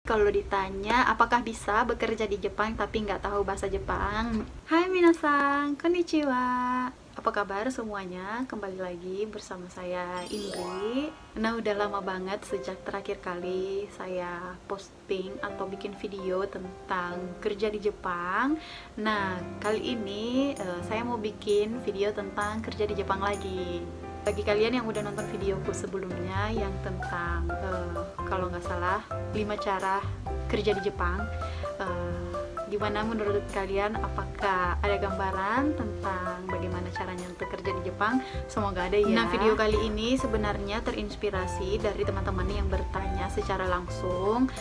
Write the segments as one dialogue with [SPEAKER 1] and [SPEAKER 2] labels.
[SPEAKER 1] kalau ditanya apakah bisa bekerja di Jepang tapi nggak tahu bahasa Jepang. Hai minasan, konnichiwa. Apa kabar semuanya? Kembali lagi bersama saya Indri. Nah, udah lama banget sejak terakhir kali saya posting atau bikin video tentang kerja di Jepang. Nah, kali ini saya mau bikin video tentang kerja di Jepang lagi. Bagi kalian yang udah nonton videoku sebelumnya yang tentang kalau nggak salah 5 cara kerja di Jepang, gimana menurut kalian? Apakah ada gambaran tentang bagaimana caranya untuk kerja di Jepang? Semoga ada ya. Nah, video kali ini sebenarnya terinspirasi dari teman-teman yang bertanya secara langsung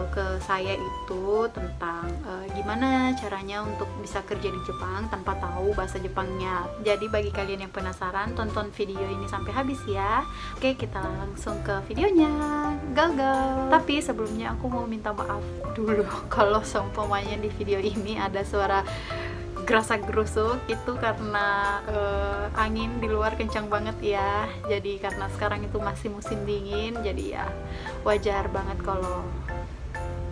[SPEAKER 1] ke saya itu tentang gimana caranya untuk bisa kerja di Jepang tanpa tahu bahasa Jepangnya. Jadi bagi kalian yang penasaran, tonton video ini sampai habis ya. Oke, kita langsung ke videonya. Go go. Tapi sebelumnya aku mau minta maaf dulu kalau seumpamanya di video ini ada suara gerasak-gerusuk, itu karena angin di luar kencang banget ya. Jadi karena sekarang itu masih musim dingin, jadi ya wajar banget kalau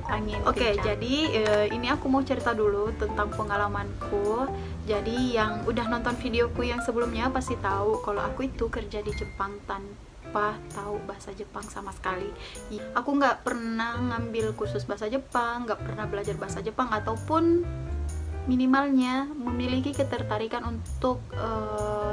[SPEAKER 1] angin kencang. Jadi ini aku mau cerita dulu tentang pengalamanku. Jadi yang udah nonton videoku yang sebelumnya pasti tahu kalau aku itu kerja di Jepang tanpa tahu bahasa Jepang sama sekali. Aku nggak pernah ngambil kursus bahasa Jepang, nggak pernah belajar bahasa Jepang, ataupun minimalnya memiliki ketertarikan untuk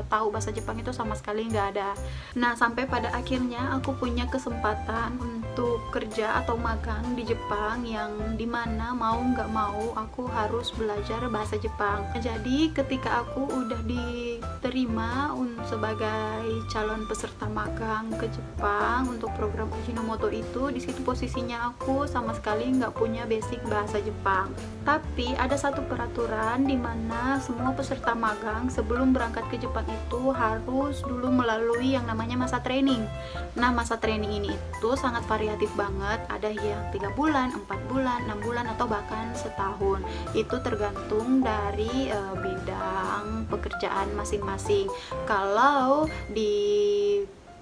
[SPEAKER 1] tahu bahasa Jepang itu sama sekali nggak ada. Nah, sampai pada akhirnya aku punya kesempatan untuk kerja atau magang di Jepang, yang dimana mau nggak mau aku harus belajar bahasa Jepang. Jadi ketika aku udah diterima sebagai calon peserta magang ke Jepang untuk program Ajinomoto itu, di situ posisinya aku sama sekali nggak punya basic bahasa Jepang. Tapi ada satu peraturan di mana semua peserta magang sebelum berangkat ke Jepang itu harus dulu melalui yang namanya masa training. Nah, masa training ini itu sangat variatif banget. Ada yang 3 bulan, 4 bulan, 6 bulan, atau bahkan setahun. Itu tergantung dari bidang pekerjaan masing-masing. Kalau di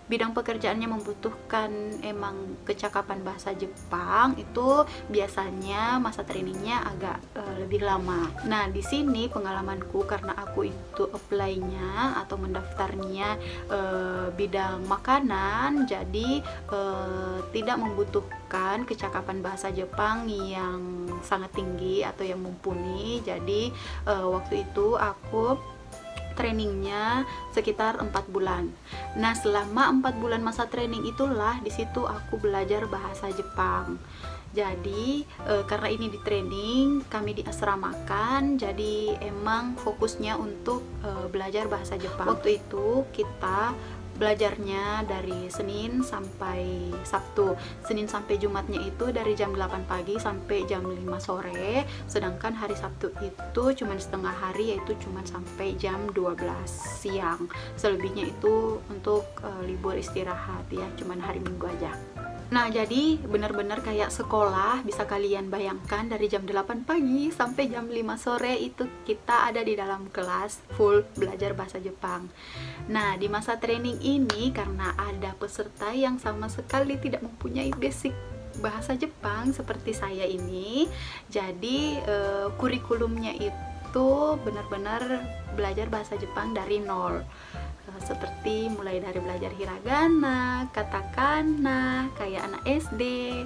[SPEAKER 1] bidang pekerjaannya membutuhkan emang kecakapan bahasa Jepang, itu biasanya masa trainingnya agak lebih lama. Nah, di sini pengalamanku, karena aku itu apply-nya atau mendaftarnya bidang makanan, jadi tidak membutuhkan kecakapan bahasa Jepang yang sangat tinggi atau yang mumpuni. Jadi waktu itu aku trainingnya sekitar 4 bulan. Nah, selama 4 bulan masa training itulah di situ aku belajar bahasa Jepang. Jadi karena ini di training, kami diasramakan, jadi emang fokusnya untuk belajar bahasa Jepang. Waktu itu kita belajarnya dari Senin sampai Sabtu. Senin sampai Jumatnya itu dari jam 8 pagi sampai jam 5 sore. Sedangkan hari Sabtu itu cuma setengah hari, yaitu cuma sampai jam 12 siang. Selebihnya itu untuk libur istirahat ya, cuma hari Minggu aja. Nah, jadi benar-benar kayak sekolah, bisa kalian bayangkan dari jam 8 pagi sampai jam 5 sore itu kita ada di dalam kelas full belajar bahasa Jepang. Nah, di masa training ini karena ada peserta yang sama sekali tidak mempunyai basic bahasa Jepang seperti saya ini, jadi kurikulumnya itu benar-benar belajar bahasa Jepang dari nol. Seperti mulai dari belajar hiragana, katakana, kayak anak SD.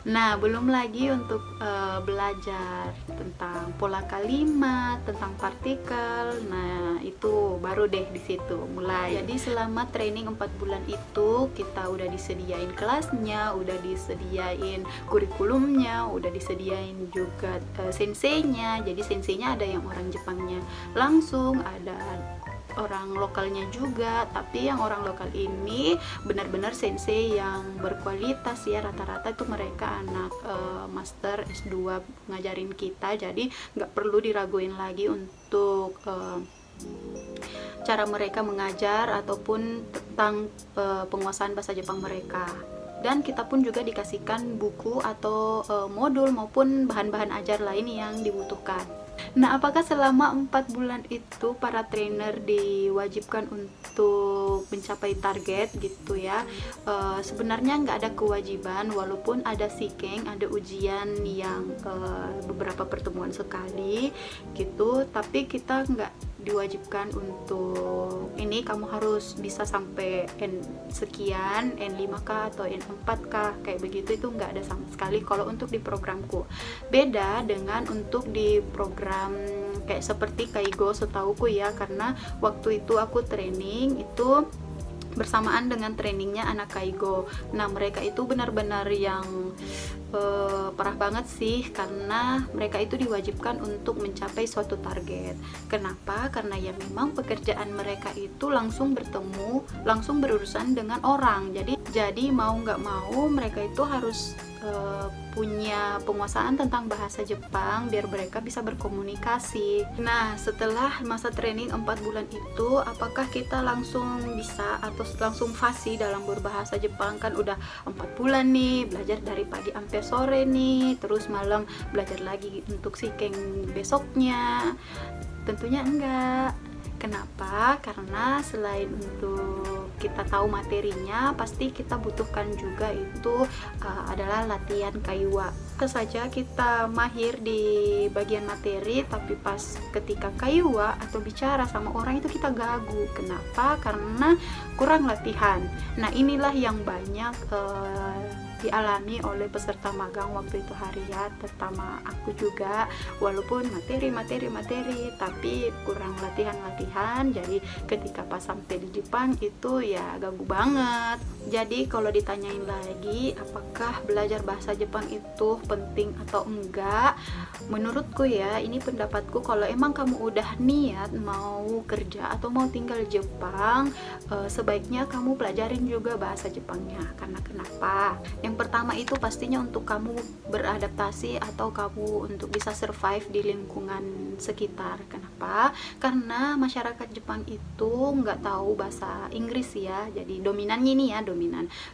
[SPEAKER 1] Nah, belum lagi untuk belajar tentang pola kalimat, tentang partikel. Nah, itu baru deh di situ mulai. Jadi selama training 4 bulan itu kita udah disediain kelasnya, udah disediain kurikulumnya, udah disediain juga senseinya. Jadi senseinya ada yang orang Jepangnya langsung, ada orang lokalnya juga, tapi yang orang lokal ini benar-benar sensei yang berkualitas ya. Rata-rata itu mereka anak master S2 ngajarin kita, jadi nggak perlu diraguin lagi untuk cara mereka mengajar ataupun tentang penguasaan bahasa Jepang mereka. Dan kita pun juga dikasihkan buku atau modul maupun bahan-bahan ajar lain yang dibutuhkan. Nah, apakah selama 4 bulan itu para trainer diwajibkan untuk mencapai target gitu ya? Sebenarnya nggak ada kewajiban, walaupun ada sikeng, ada ujian yang beberapa pertemuan sekali gitu, tapi kita nggak diwajibkan untuk ini kamu harus bisa sampai N sekian, N5K atau N4K kayak begitu, itu nggak ada sama sekali kalau untuk di programku. Beda dengan untuk di program kayak seperti Kaigo setauku ya, karena waktu itu aku training itu bersamaan dengan trainingnya anak Kaigo. Nah, mereka itu benar-benar yang parah banget sih, karena mereka itu diwajibkan untuk mencapai suatu target. Kenapa? Karena ya memang pekerjaan mereka itu langsung bertemu, langsung berurusan dengan orang. Jadi mau nggak mau mereka itu harus punya penguasaan tentang bahasa Jepang biar mereka bisa berkomunikasi. Nah, setelah masa training 4 bulan itu, apakah kita langsung bisa atau langsung fasih dalam berbahasa Jepang? Kan udah 4 bulan nih, belajar dari pagi sampai sore nih, terus malam belajar lagi untuk sikeng besoknya. Tentunya enggak. Kenapa? Karena selain untuk kita tahu materinya, pasti kita butuhkan juga itu adalah latihan kaiwa. Bisa saja kita mahir di bagian materi, tapi pas ketika kaiwa atau bicara sama orang itu kita gagu. Kenapa? Karena kurang latihan. Nah, inilah yang banyak dialami oleh peserta magang waktu itu Haria, terutama aku juga, walaupun materi tapi kurang latihan, jadi ketika pas sampai di Jepang itu ya gagu banget. Jadi kalau ditanyain lagi apakah belajar bahasa Jepang itu penting atau enggak, menurutku ya, ini pendapatku, kalau emang kamu udah niat mau kerja atau mau tinggal di Jepang, sebaiknya kamu pelajarin juga bahasa Jepangnya. Karena kenapa? Yang pertama itu pastinya untuk kamu beradaptasi atau kamu untuk bisa survive di lingkungan sekitar. Kenapa? Karena masyarakat Jepang itu nggak tahu bahasa Inggris ya. Jadi dominannya ini ya,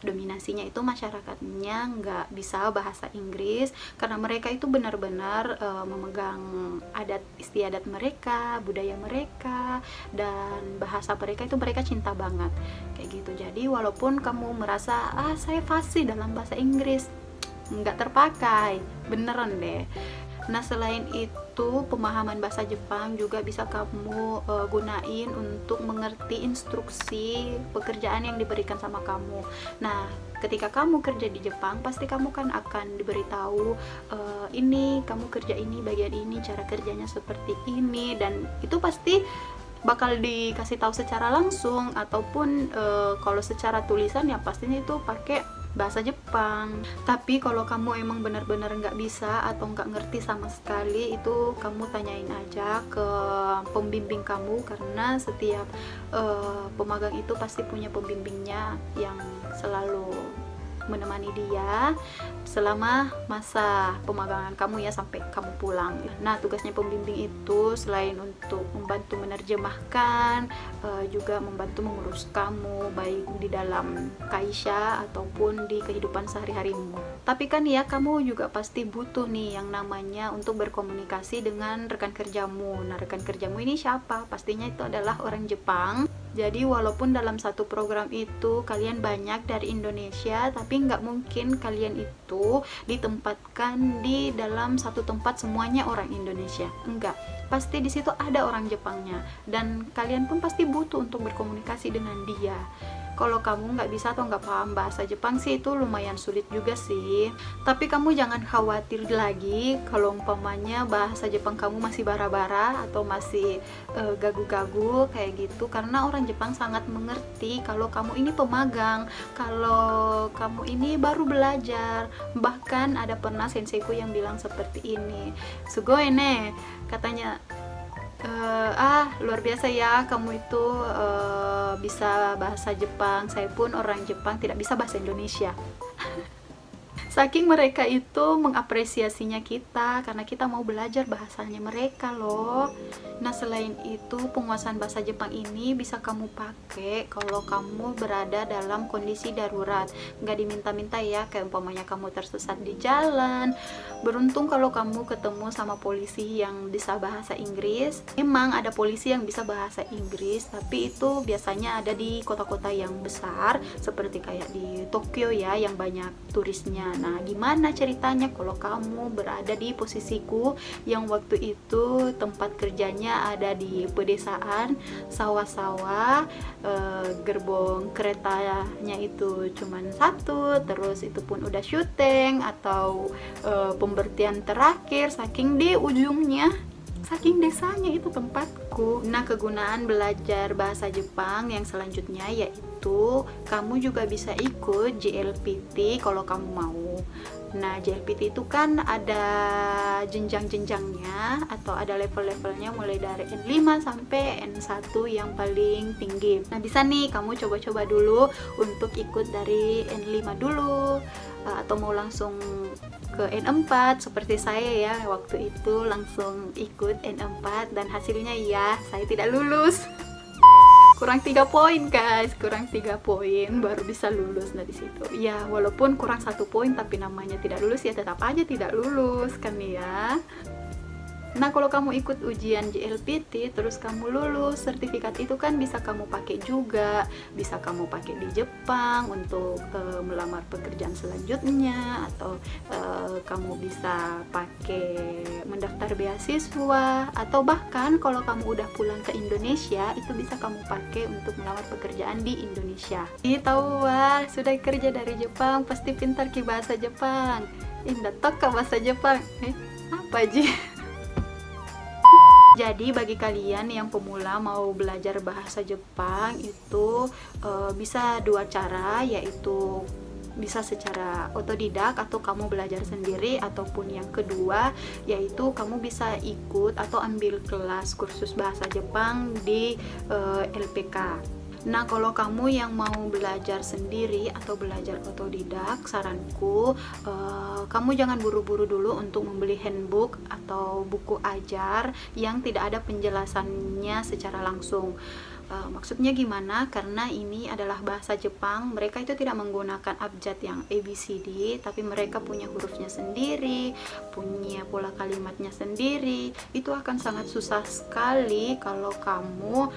[SPEAKER 1] dominasinya itu masyarakatnya nggak bisa bahasa Inggris, karena mereka itu benar-benar memegang adat istiadat mereka, budaya mereka, dan bahasa mereka itu mereka cinta banget kayak gitu. Jadi walaupun kamu merasa saya fasih dalam bahasa Inggris, nggak terpakai, beneran deh. Nah, selain itu pemahaman bahasa Jepang juga bisa kamu gunain untuk mengerti instruksi pekerjaan yang diberikan sama kamu. Nah, ketika kamu kerja di Jepang, pasti kamu kan akan diberitahu ini kamu kerja ini, bagian ini, cara kerjanya seperti ini, dan itu pasti bakal dikasih tahu secara langsung ataupun kalau secara tulisan ya pastinya itu pakai bahasa Jepang. Tapi kalau kamu emang benar-benar nggak bisa atau nggak ngerti sama sekali, itu kamu tanyain aja ke pembimbing kamu, karena setiap pemagang itu pasti punya pembimbingnya yang selalu menemani dia selama masa pemagangan kamu ya, sampai kamu pulang. Nah, tugasnya pembimbing itu selain untuk membantu menerjemahkan, juga membantu mengurus kamu baik di dalam kaisha ataupun di kehidupan sehari-harimu. Tapi kan ya, kamu juga pasti butuh nih yang namanya untuk berkomunikasi dengan rekan kerjamu. Nah, rekan kerjamu ini siapa? Pastinya itu adalah orang Jepang. Jadi walaupun dalam satu program itu kalian banyak dari Indonesia, tapi nggak mungkin kalian itu ditempatkan di dalam satu tempat semuanya orang Indonesia. Enggak, pasti di situ ada orang Jepangnya, dan kalian pun pasti butuh untuk berkomunikasi dengan dia. Kalau kamu nggak bisa atau nggak paham bahasa Jepang sih, itu lumayan sulit juga sih. Tapi kamu jangan khawatir lagi kalau umpamanya bahasa Jepang kamu masih bara-bara atau masih gagu-gagu kayak gitu, karena orang Jepang sangat mengerti kalau kamu ini pemagang, kalau kamu ini baru belajar. Bahkan ada pernah senseiku yang bilang seperti ini, "Sugoi ne," katanya, luar biasa ya kamu itu bisa bahasa Jepang, saya pun orang Jepang tidak bisa bahasa Indonesia. Saking mereka itu mengapresiasinya kita karena kita mau belajar bahasanya mereka loh. Nah, selain itu penguasaan bahasa Jepang ini bisa kamu pakai kalau kamu berada dalam kondisi darurat. Nggak diminta-minta ya, kayak umpamanya kamu tersesat di jalan, Beruntung kalau kamu ketemu sama polisi yang bisa bahasa Inggris. Memang ada polisi yang bisa bahasa Inggris, tapi itu biasanya ada di kota-kota yang besar seperti kayak di Tokyo ya, yang banyak turisnya. Nah, gimana ceritanya kalau kamu berada di posisiku yang waktu itu tempat kerjanya ada di pedesaan, sawah-sawah, gerbong keretanya itu cuman satu, terus itu pun udah syuting atau pemberhentian terakhir, saking di ujungnya, saking desanya itu tempatku. Nah, kegunaan belajar bahasa Jepang yang selanjutnya yaitu kamu juga bisa ikut JLPT kalau kamu mau. Nah, JLPT itu kan ada jenjang-jenjangnya atau ada level-levelnya mulai dari N5 sampai N1 yang paling tinggi. Nah, bisa nih kamu coba-coba dulu untuk ikut dari N5 dulu, atau mau langsung ke N4 seperti saya ya, waktu itu langsung ikut N4 dan hasilnya ya saya tidak lulus. Kurang 3 poin guys, kurang 3 poin baru bisa lulus dari situ. Ya walaupun kurang 1 poin tapi namanya tidak lulus ya tetap aja tidak lulus kan ya. Nah, kalau kamu ikut ujian JLPT terus kamu lulus, sertifikat itu kan bisa kamu pakai juga, bisa kamu pakai di Jepang untuk melamar pekerjaan selanjutnya, atau kamu bisa pakai mendaftar beasiswa, atau bahkan kalau kamu udah pulang ke Indonesia itu bisa kamu pakai untuk melamar pekerjaan di Indonesia. Ini tahu wah, sudah kerja dari Jepang pasti pintar ke bahasa Jepang. Indah toka bahasa Jepang. Apa aja? Jadi bagi kalian yang pemula mau belajar bahasa Jepang itu bisa 2 cara, yaitu bisa secara otodidak atau kamu belajar sendiri, ataupun yang kedua yaitu kamu bisa ikut atau ambil kelas kursus bahasa Jepang di LPK. Nah, kalau kamu yang mau belajar sendiri atau belajar otodidak, saranku kamu jangan buru-buru dulu untuk membeli handbook atau buku ajar yang tidak ada penjelasannya secara langsung. Maksudnya gimana? Karena ini adalah bahasa Jepang, mereka itu tidak menggunakan abjad yang ABCD, tapi mereka punya hurufnya sendiri, punya pola kalimatnya sendiri. Itu akan sangat susah sekali kalau kamu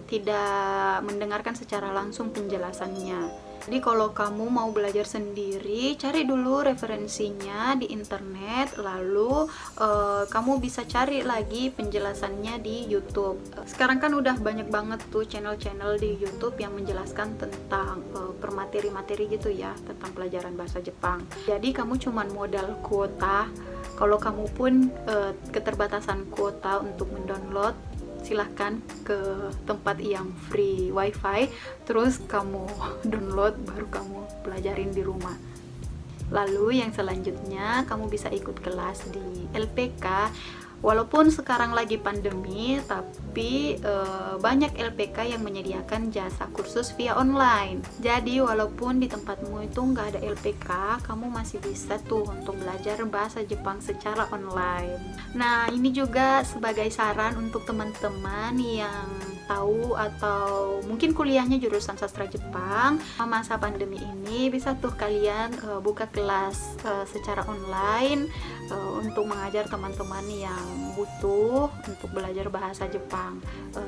[SPEAKER 1] tidak mendengarkan secara langsung penjelasannya. Jadi kalau kamu mau belajar sendiri, cari dulu referensinya di internet, lalu kamu bisa cari lagi penjelasannya di YouTube. Sekarang kan udah banyak banget tuh channel-channel di YouTube yang menjelaskan tentang permateri-materi gitu ya, tentang pelajaran bahasa Jepang. Jadi kamu cuman modal kuota. Kalau kamu pun keterbatasan kuota untuk mendownload, silahkan ke tempat yang free wifi, terus kamu download, baru kamu pelajarin di rumah. Lalu yang selanjutnya kamu bisa ikut kelas di LPK. Walaupun sekarang lagi pandemi, tapi banyak LPK yang menyediakan jasa kursus via online. Jadi walaupun di tempatmu itu nggak ada LPK, kamu masih bisa tuh untuk belajar bahasa Jepang secara online. Nah, ini juga sebagai saran untuk teman-teman yang tahu atau mungkin kuliahnya jurusan sastra Jepang, masa pandemi ini bisa tuh kalian buka kelas secara online untuk mengajar teman-teman yang butuh untuk belajar bahasa Jepang.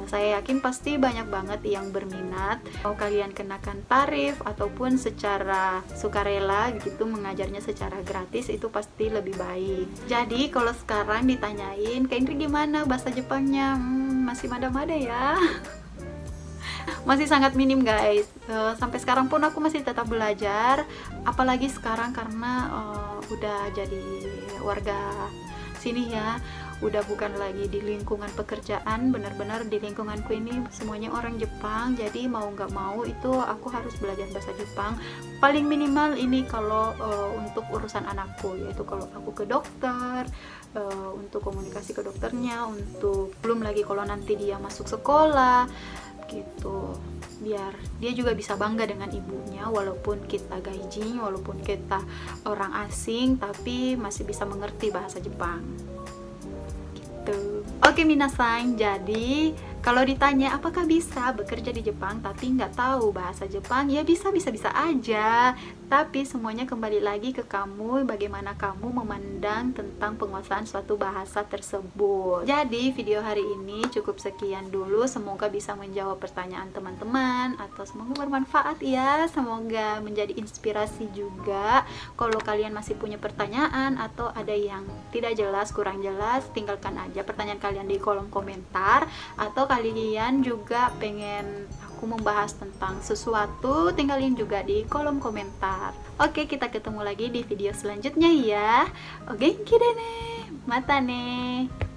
[SPEAKER 1] Saya yakin pasti banyak banget yang berminat. Mau kalian kenakan tarif ataupun secara sukarela gitu mengajarnya secara gratis, itu pasti lebih baik. Jadi kalau sekarang ditanyain, Kak Indri gimana bahasa Jepangnya? Masih mada-mada ya. Masih sangat minim guys. Sampai sekarang pun aku masih tetap belajar, apalagi sekarang karena udah jadi warga sini ya, udah bukan lagi di lingkungan pekerjaan, benar-benar di lingkunganku ini semuanya orang Jepang. Jadi mau nggak mau itu aku harus belajar bahasa Jepang paling minimal ini kalau untuk urusan anakku, yaitu kalau aku ke dokter, untuk komunikasi ke dokternya, untuk belum lagi kalau nanti dia masuk sekolah gitu, biar dia juga bisa bangga dengan ibunya, walaupun kita gaijin, walaupun kita orang asing, tapi masih bisa mengerti bahasa Jepang gitu. Oke minasan, jadi kalau ditanya apakah bisa bekerja di Jepang tapi nggak tahu bahasa Jepang, ya bisa aja. Tapi semuanya kembali lagi ke kamu, bagaimana kamu memandang tentang penguasaan suatu bahasa tersebut. Jadi video hari ini cukup sekian dulu, semoga bisa menjawab pertanyaan teman-teman atau semoga bermanfaat ya, semoga menjadi inspirasi juga. Kalau kalian masih punya pertanyaan atau ada yang tidak jelas, kurang jelas, tinggalkan aja pertanyaan kalian di kolom komentar. Atau kalian juga pengen aku membahas tentang sesuatu, tinggalin juga di kolom komentar. Oke, kita ketemu lagi di video selanjutnya ya. Oke, kira nih, mata nih.